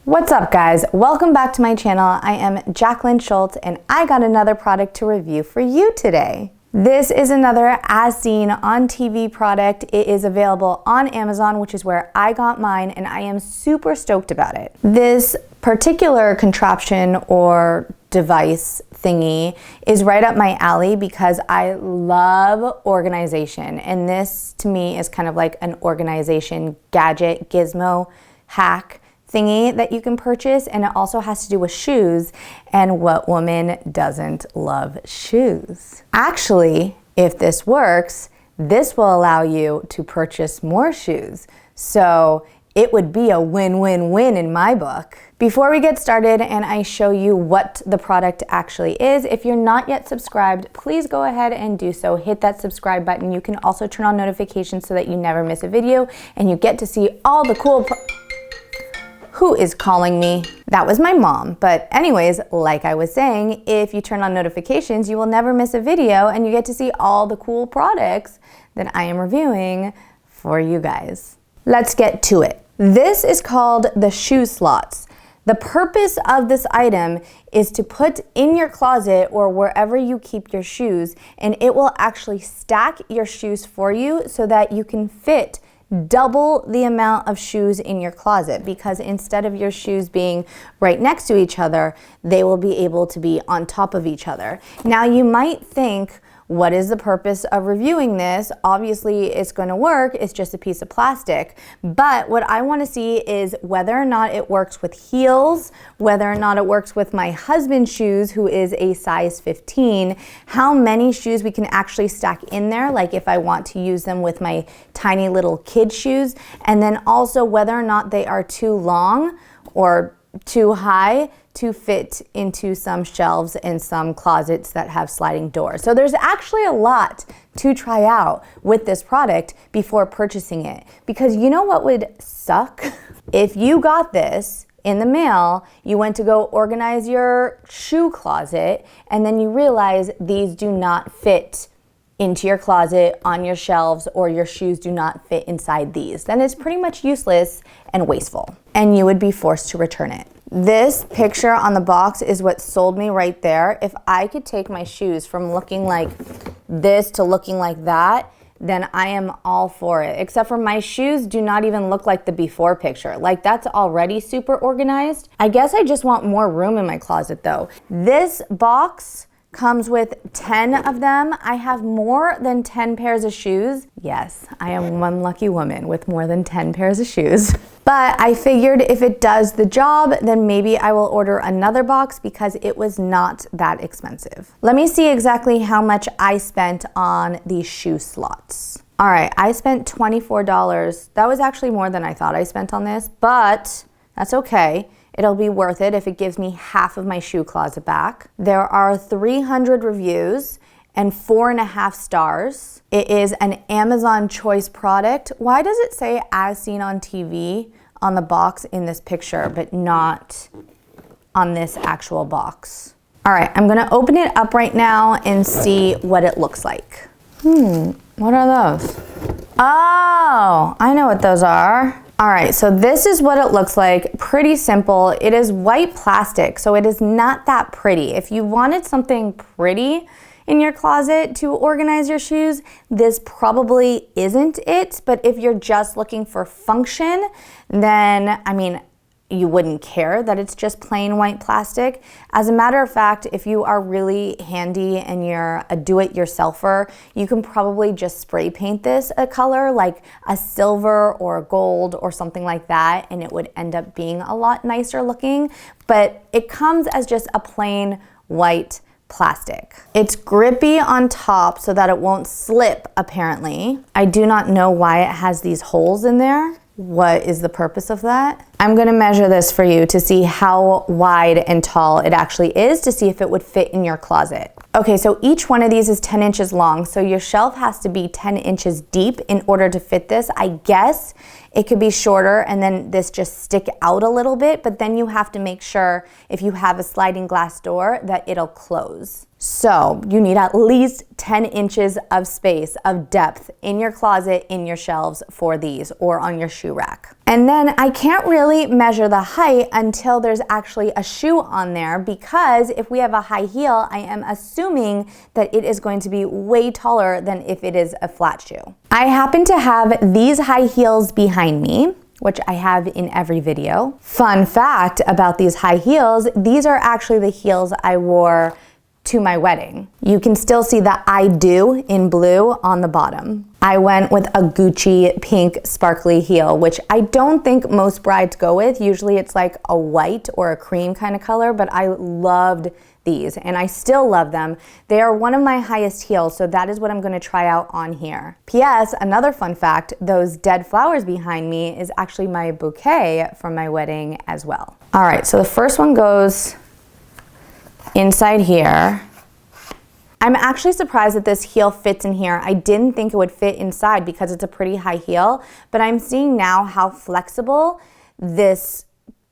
What's up guys? Welcome back to my channel. I am Jackelyn Shultz and I got another product to review for you today. This is another as seen on TV product. It is available on Amazon, which is where I got mine, and I am super stoked about it. This particular contraption or device thingy is right up my alley because I love organization, and this to me is kind of like an organization gadget, gizmo, hack thingy that you can purchase, and it also has to do with shoes, and what woman doesn't love shoes? Actually, if this works, this will allow you to purchase more shoes. So it would be a win-win-win in my book. Before we get started and I show you what the product actually is, if you're not yet subscribed, please go ahead and do so. Hit that subscribe button. You can also turn on notifications so that you never miss a video and you get to see all the cool Who is calling me? That was my mom. But anyways, like I was saying, if you turn on notifications, you will never miss a video and you get to see all the cool products that I am reviewing for you guys. Let's get to it. This is called the shoe slots. The purpose of this item is to put in your closet or wherever you keep your shoes, and it will actually stack your shoes for you so that you can fit double the amount of shoes in your closet, because instead of your shoes being right next to each other, they will be able to be on top of each other. Now you might think, what is the purpose of reviewing this? Obviously it's going to work, it's just a piece of plastic. But what I want to see is whether or not it works with heels, whether or not it works with my husband's shoes, who is a size 15, how many shoes we can actually stack in there, like if I want to use them with my tiny little kid shoes, and then also whether or not they are too long or too high to fit into some shelves and some closets that have sliding doors. So there's actually a lot to try out with this product before purchasing it. Because you know what would suck? If you got this in the mail, you went to go organize your shoe closet, and then you realize these do not fit into your closet, on your shelves, or your shoes do not fit inside these. Then it's pretty much useless and wasteful, and you would be forced to return it. This picture on the box is what sold me right there. If I could take my shoes from looking like this to looking like that, then I am all for it. Except for my shoes do not even look like the before picture. Like, that's already super organized. I guess I just want more room in my closet though. This box comes with 10 of them. I have more than 10 pairs of shoes. Yes, I am one lucky woman with more than 10 pairs of shoes. But I figured if it does the job, then maybe I will order another box because it was not that expensive. Let me see exactly how much I spent on these shoe slots. All right, I spent $24. That was actually more than I thought I spent on this, but that's okay. It'll be worth it if it gives me half of my shoe closet back. There are 300 reviews and 4.5 stars. It is an Amazon choice product. Why does it say as seen on TV on the box in this picture, but not on this actual box? All right, I'm gonna open it up right now and see what it looks like. What are those? Oh, I know what those are. All right, so this is what it looks like. Pretty simple. It is white plastic, so it is not that pretty. If you wanted something pretty in your closet to organize your shoes, this probably isn't it. But if you're just looking for function, then, I mean, you wouldn't care that it's just plain white plastic. As a matter of fact, if you are really handy and you're a do-it-yourselfer, you can probably just spray paint this a color like a silver or a gold or something like that, and it would end up being a lot nicer looking. But it comes as just a plain white plastic. It's grippy on top so that it won't slip, apparently. I do not know why it has these holes in there. What is the purpose of that? I'm gonna measure this for you to see how wide and tall it actually is, to see if it would fit in your closet. Okay, so each one of these is 10 inches long, so your shelf has to be 10 inches deep in order to fit this. I guess it could be shorter and then this just stick out a little bit, but then you have to make sure if you have a sliding glass door that it'll close. So you need at least 10 inches of space, of depth in your closet, in your shelves for these, or on your shoe rack. And then I can't really measure the height until there's actually a shoe on there, because if we have a high heel, I am assuming that it is going to be way taller than if it is a flat shoe. I happen to have these high heels behind me, which I have in every video. Fun fact about these high heels, these are actually the heels I wore to my wedding. You can still see the I do in blue on the bottom. I went with a Gucci pink sparkly heel, which I don't think most brides go with. Usually it's like a white or a cream kind of color, but I loved these and I still love them. They are one of my highest heels, so that is what I'm gonna try out on here. P.S. Another fun fact, those dead flowers behind me is actually my bouquet from my wedding as well. All right, so the first one goes inside here. I'm actually surprised that this heel fits in here. I didn't think it would fit inside because it's a pretty high heel, but I'm seeing now how flexible this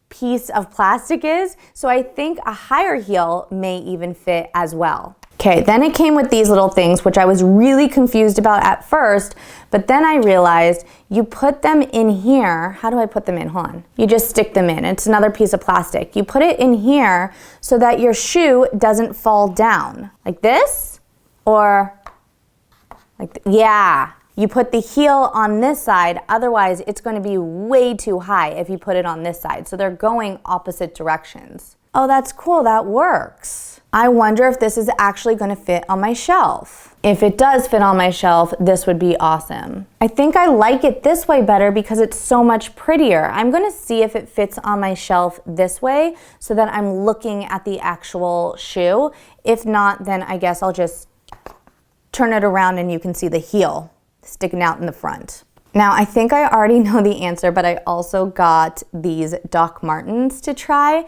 piece of plastic is, so I think a higher heel may even fit as well. Okay, then it came with these little things, which I was really confused about at first, but then I realized you put them in here. How do I put them in? Hold on. You just stick them in. It's another piece of plastic. You put it in here so that your shoe doesn't fall down. Like this, or like, yeah. You put the heel on this side, otherwise it's going to be way too high if you put it on this side. So they're going opposite directions. Oh, that's cool, that works. I wonder if this is actually going to fit on my shelf. If it does fit on my shelf, this would be awesome. I think I like it this way better because it's so much prettier. I'm going to see if it fits on my shelf this way so that I'm looking at the actual shoe. If not, then I guess I'll just turn it around and you can see the heel sticking out in the front. Now, I think I already know the answer, but I also got these Doc Martens to try.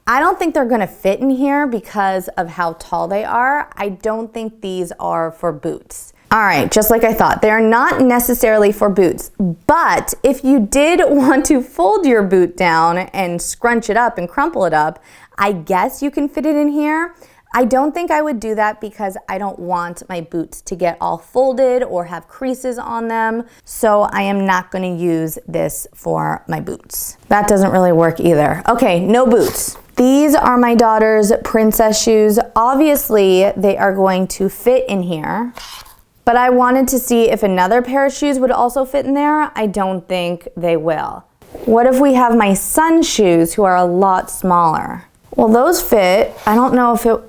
I don't think they're gonna fit in here because of how tall they are. I don't think these are for boots. All right, just like I thought, they're not necessarily for boots, but if you did want to fold your boot down and scrunch it up and crumple it up, I guess you can fit it in here. I don't think I would do that because I don't want my boots to get all folded or have creases on them. So I am not going to use this for my boots. That doesn't really work either. Okay, no boots. These are my daughter's princess shoes. Obviously, they are going to fit in here, but I wanted to see if another pair of shoes would also fit in there. I don't think they will. What if we have my son's shoes, who are a lot smaller? Well, those fit. I don't know if it,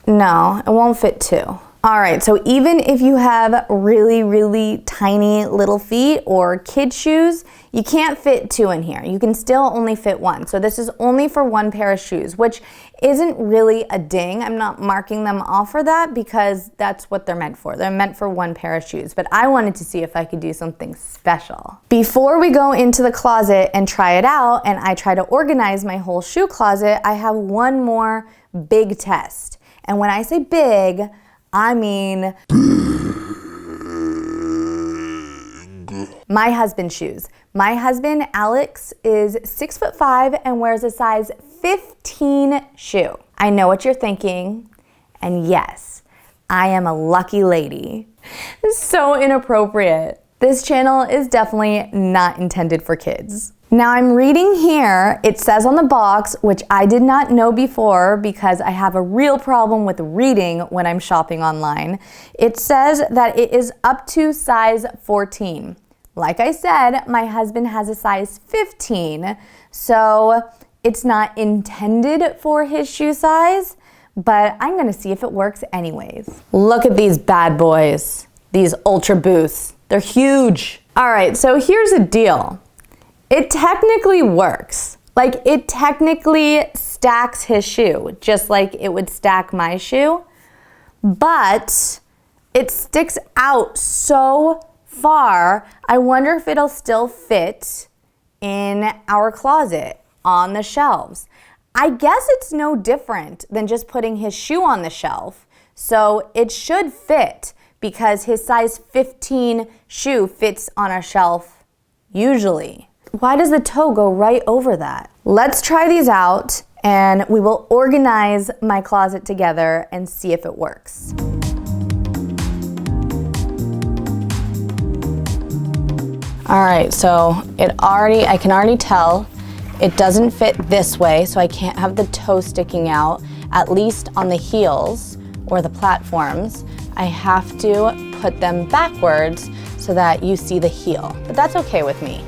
no, it won't fit too. All right, so even if you have really, really tiny little feet or kid shoes, you can't fit two in here. You can still only fit one. So this is only for one pair of shoes, which isn't really a ding. I'm not marking them off for that because that's what they're meant for. They're meant for one pair of shoes, but I wanted to see if I could do something special. Before we go into the closet and try it out, and I try to organize my whole shoe closet, I have one more big test. And when I say big, I mean my husband's shoes. My husband, Alex, is 6'5" and wears a size 15 shoe. I know what you're thinking, and yes, I am a lucky lady. So inappropriate. This channel is definitely not intended for kids. Now I'm reading here, it says on the box, which I did not know before because I have a real problem with reading when I'm shopping online. It says that it is up to size 14. Like I said, my husband has a size 15, so it's not intended for his shoe size, but I'm gonna see if it works anyways. Look at these bad boys, these Ultra Boosts. They're huge. All right, so here's the deal. It technically works. Like, it technically stacks his shoe, just like it would stack my shoe, but it sticks out so far. I wonder if it'll still fit in our closet on the shelves. I guess it's no different than just putting his shoe on the shelf, so it should fit because his size 15 shoe fits on a shelf usually. Why does the toe go right over that? Let's try these out and we will organize my closet together and see if it works. All right, so I can already tell it doesn't fit this way, so I can't have the toe sticking out, at least on the heels or the platforms. I have to put them backwards so that you see the heel, but that's okay with me.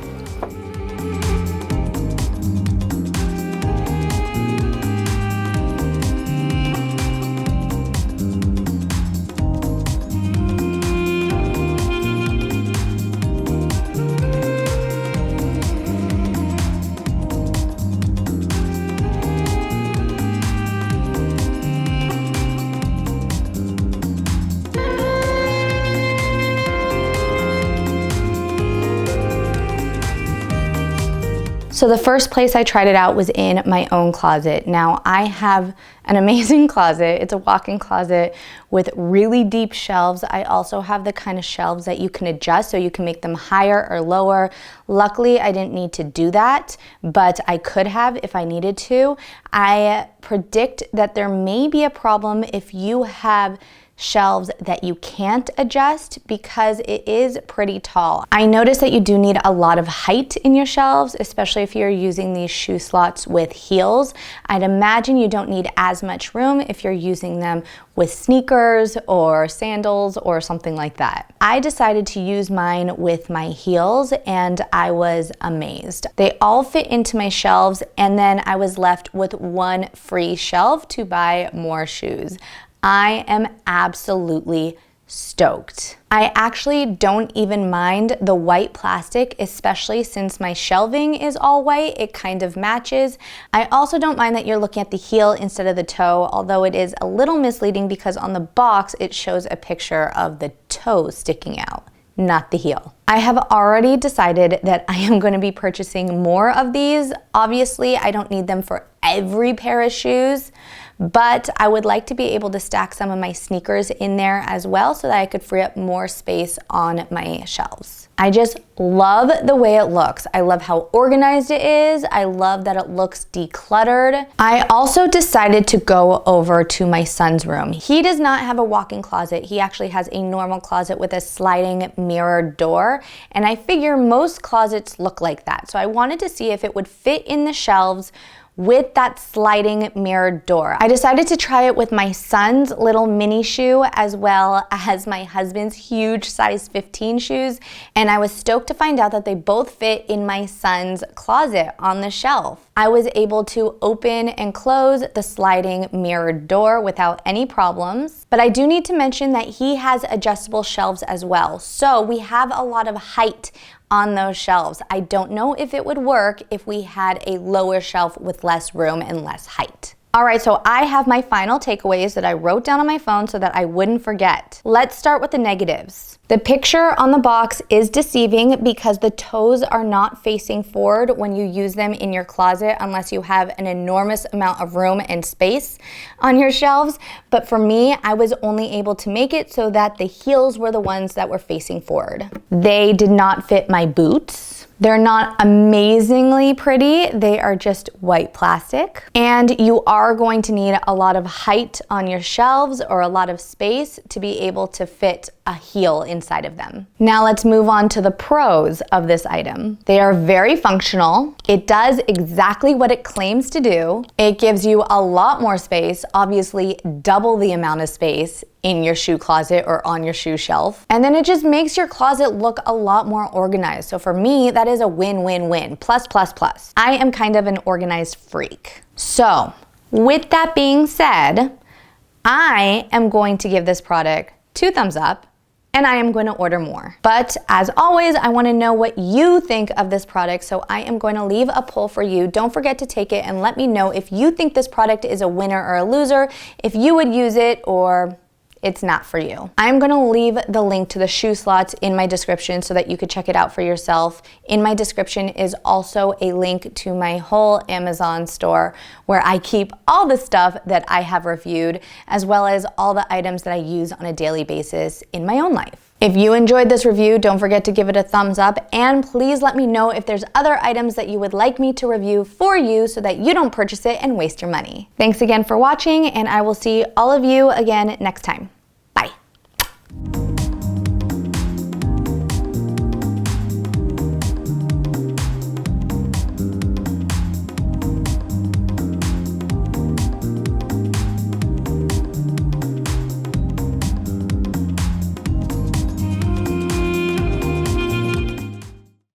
So the first place I tried it out was in my own closet. Now I have an amazing closet. It's a walk-in closet with really deep shelves. I also have the kind of shelves that you can adjust so you can make them higher or lower. Luckily, I didn't need to do that, but I could have if I needed to. I predict that there may be a problem if you have shelves that you can't adjust because it is pretty tall. I noticed that you do need a lot of height in your shelves, especially if you're using these shoe slots with heels. I'd imagine you don't need as much room if you're using them with sneakers or sandals or something like that. I decided to use mine with my heels and I was amazed. They all fit into my shelves and then I was left with one free shelf to buy more shoes. I am absolutely stoked. I actually don't even mind the white plastic, especially since my shelving is all white. It kind of matches. I also don't mind that you're looking at the heel instead of the toe, although it is a little misleading because on the box it shows a picture of the toe sticking out, not the heel. I have already decided that I am going to be purchasing more of these. Obviously, I don't need them for every pair of shoes, but I would like to be able to stack some of my sneakers in there as well so that I could free up more space on my shelves. I just love the way it looks. I love how organized it is. I love that it looks decluttered. I also decided to go over to my son's room. He does not have a walk-in closet. He actually has a normal closet with a sliding mirrored door, and I figure most closets look like that. So I wanted to see if it would fit in the shelves with that sliding mirrored door. I decided to try it with my son's little mini shoe as well as my husband's huge size 15 shoes, and I was stoked to find out that they both fit in my son's closet on the shelf. I was able to open and close the sliding mirrored door without any problems, but I do need to mention that he has adjustable shelves as well, so we have a lot of height on those shelves. I don't know if it would work if we had a lower shelf with less room and less height. All right, so I have my final takeaways that I wrote down on my phone so that I wouldn't forget. Let's start with the negatives. The picture on the box is deceiving because the toes are not facing forward when you use them in your closet unless you have an enormous amount of room and space on your shelves. But for me, I was only able to make it so that the heels were the ones that were facing forward. They did not fit my boots. They're not amazingly pretty. They are just white plastic. And you are going to need a lot of height on your shelves or a lot of space to be able to fit a heel inside of them. Now let's move on to the pros of this item. They are very functional. It does exactly what it claims to do. It gives you a lot more space, obviously double the amount of space in your shoe closet or on your shoe shelf. And then it just makes your closet look a lot more organized. So for me, that is a win-win-win, plus, plus, plus. I am kind of an organized freak. So with that being said, I am going to give this product 2 thumbs up and I am going to order more. But as always, I want to know what you think of this product, so I am going to leave a poll for you. Don't forget to take it and let me know if you think this product is a winner or a loser, if you would use it or it's not for you. I'm gonna leave the link to the shoe slots in my description so that you could check it out for yourself. In my description is also a link to my whole Amazon store where I keep all the stuff that I have reviewed, as well as all the items that I use on a daily basis in my own life. If you enjoyed this review, don't forget to give it a thumbs up, and please let me know if there's other items that you would like me to review for you so that you don't purchase it and waste your money. Thanks again for watching, and I will see all of you again next time.